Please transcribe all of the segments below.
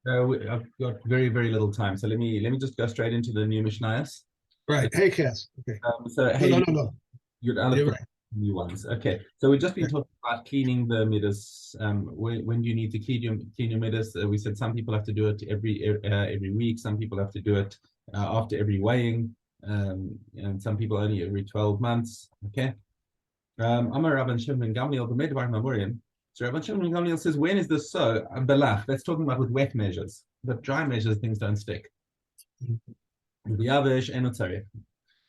I've got very, very little time, so let me just go straight into the new Mishnayos. Right. Hey, Cass. Okay. So No, no, hey, no, no. you're You're Aleph right. new ones. Okay, so we've just been Okay. talking about cleaning the midas. When do you need to clean your midas? We said some people have to do it every week. Some people have to do it after every weighing, and some people only every 12 months. Okay. Amar Rabban Shimon Gamliel b'medvar Mamurim. So Rabban Shimon Gamliel says, when is this so? Belach. That's talking about with wet measures. But dry measures, things don't stick. B'yavesh eno tzarich.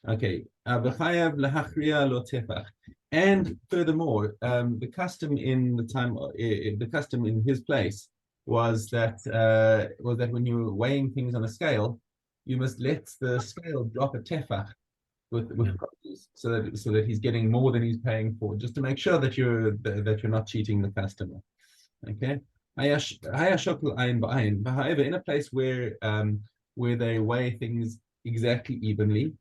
Okay. V'chayav lahachriya lo tefach. And furthermore, the custom in the time, the custom in his place was that when you were weighing things on a scale, you must let the scale drop a tefach with produce, so that he's getting more than he's paying for, just to make sure that you're not cheating the customer. Okay. However, in a place where they weigh things exactly evenly,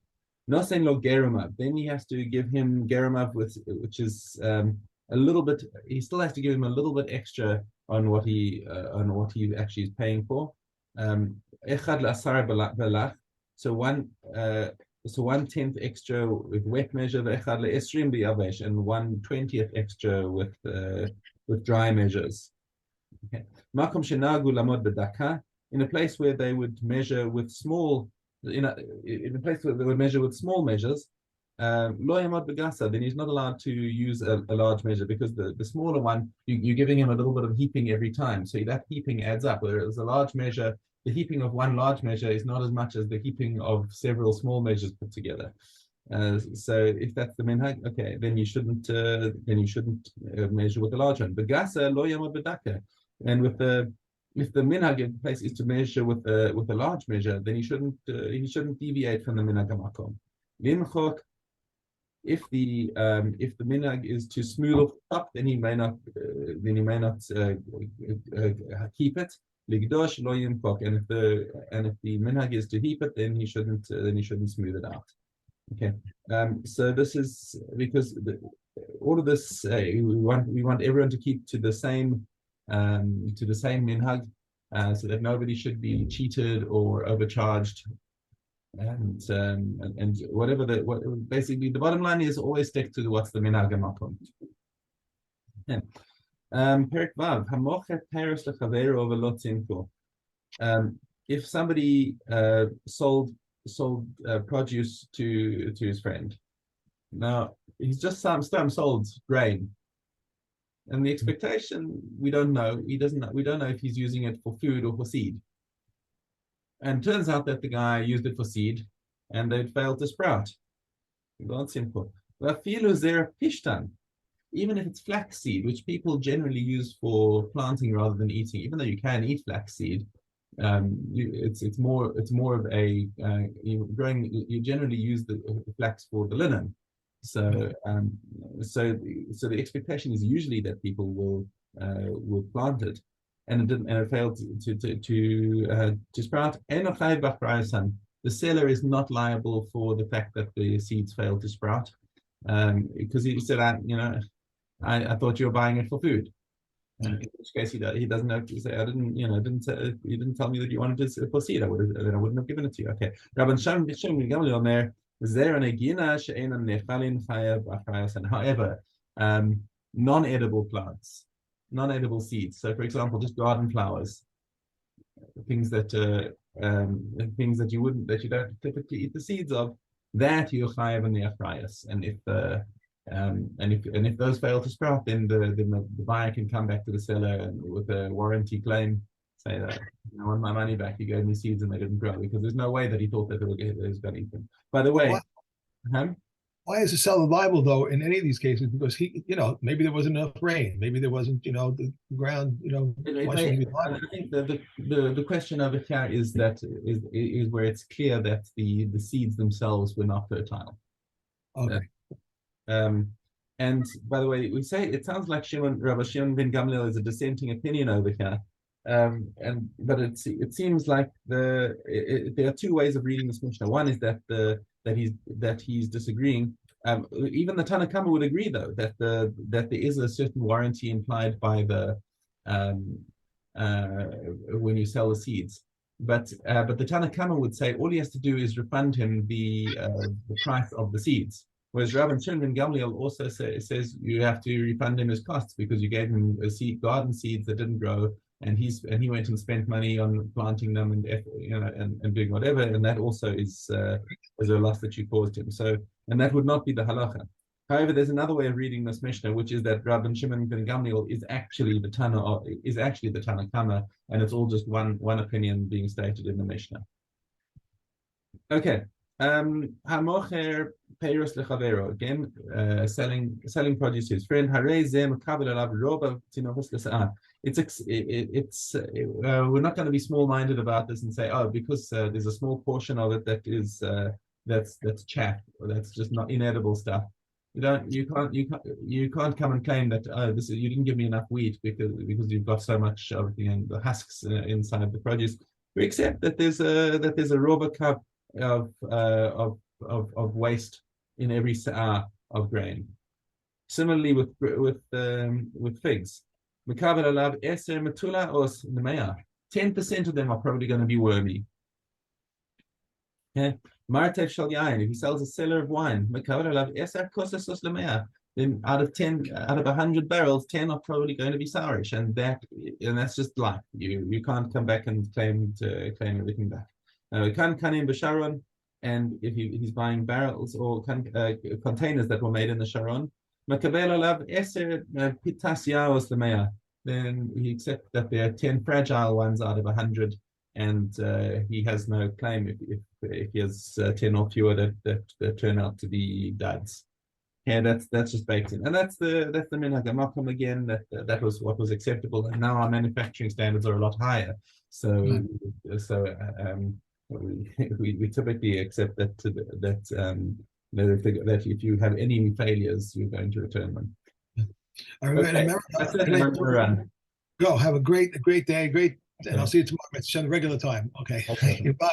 nothing lo geramav, then he has to give him geramav, which is a little bit. He still has to give him a little bit extra on what he actually is paying for. Echad la'asar balach, so one so 1/10 extra with wet measure, ve'echad le'esrim bi'avesh, and 1/20th extra with dry measures. Okay. Makom shenagu lamod bedaka, in a place where they would measure with small, in a place where they would measure with small measures, lo yamod begasa, then he's not allowed to use a large measure, because the smaller one, you're giving him a little bit of heaping every time. So that heaping adds up. Whereas a large measure, the heaping of one large measure is not as much as the heaping of several small measures put together. So if that's the minhag, okay, then you shouldn't measure with a large one. Begasa lo yamod bedaka, and with the if the minhag in place is to measure with a large measure, then he shouldn't deviate from the minhag makom. Limchok, if the minhag is to smooth off the top, then he may not keep it. Ligdosh lo yimchok, and if the minhag is to heap it, then he shouldn't smooth it out. Okay. So this is because all of this, we want everyone to keep to the same minhag, so that nobody should be cheated or overcharged, and whatever basically the bottom line is, always stick to what's the minhag makom. Yeah. Perik Vav, hamochet peres lechavero velo tzimko. If somebody sold produce to his friend, now he's just sold grain, and the expectation, we don't know. We don't know if he's using it for food or for seed. And turns out that the guy used it for seed, and it failed to sprout. That's simple. Pishtan, even if it's flaxseed, which people generally use for planting rather than eating, even though you can eat flaxseed, it's more of a growing. You generally use the flax for the linen, so the expectation is usually that people will plant it, and it failed to sprout. The seller is not liable for the fact that the seeds failed to sprout, because he said, I thought you were buying it for food. In which case he doesn't have to say, I didn't, you didn't tell me that you wanted to proceed. I wouldn't have given it to you. Okay. However, non-edible plants, non-edible seeds. So for example, just garden flowers, things that you don't typically eat the seeds of, that you're chayav in the achrayas. And if those fail to sprout, then the buyer can come back to the seller with a warranty claim, say that, I want my money back. You gave me seeds and they didn't grow, because there's no way that he thought that they was going to eat them. By the But way, why is the seller liable though in any of these cases? Because maybe there wasn't enough rain, maybe there wasn't, the ground, why should he be I liable? think the question over here is where it's clear that the seeds themselves were not fertile. Uh, Okay. Um, and by the way, we say it sounds like Rabbi Shimon ben Gamliel is a dissenting opinion over here. But it seems like there are two ways of reading this Mishnah. One is that he's disagreeing. Even the Tanakama would agree, though, that there is a certain warranty implied by the um, when you sell the seeds. But the Tanakama would say all he has to do is refund him the price of the seeds. Whereas Rabban Shimon ben Gamliel also says you have to refund him his costs because you gave him garden seeds that didn't grow, and he went and spent money on planting them and and doing whatever, and that also is a loss that you caused him. So, and that would not be the halacha. However, there's another way of reading this Mishnah, which is that Rabban Shimon ben Gamliel is actually the Tanakama, and it's all just one opinion being stated in the Mishnah. Okay. Hamocher peiros lechavero, again, selling produce to his friend. We're not going to be small-minded about this and say, oh, because there's a small portion of it that is that's chaff, or that's just not inedible stuff. You can't come and claim that you didn't give me enough wheat because you've got so much of the husks inside the produce. We accept that there's a rubber cup of waste in every sa'ah of grain. Similarly with figs. 10% of them are probably going to be wormy. Okay. Martev shal yain, if he sells a cellar of wine, then out of 100 barrels, 10 are probably going to be sourish, and that's just life. You can't come back and claim everything back. Kanim b'Sharon, and if he's buying barrels or containers that were made in the Sharon, then he accepts that there are 10 fragile ones out of 100, and he has no claim if he has 10 or fewer that turn out to be duds. Yeah, that's just baked in, and that's the minhag hamakom again. That was what was acceptable, and now our manufacturing standards are a lot higher. So we typically accept that if you have any failures, you're going to return them. Okay. That's it. Go have a great day, and I'll see you tomorrow. It's on the regular time. Okay. Bye.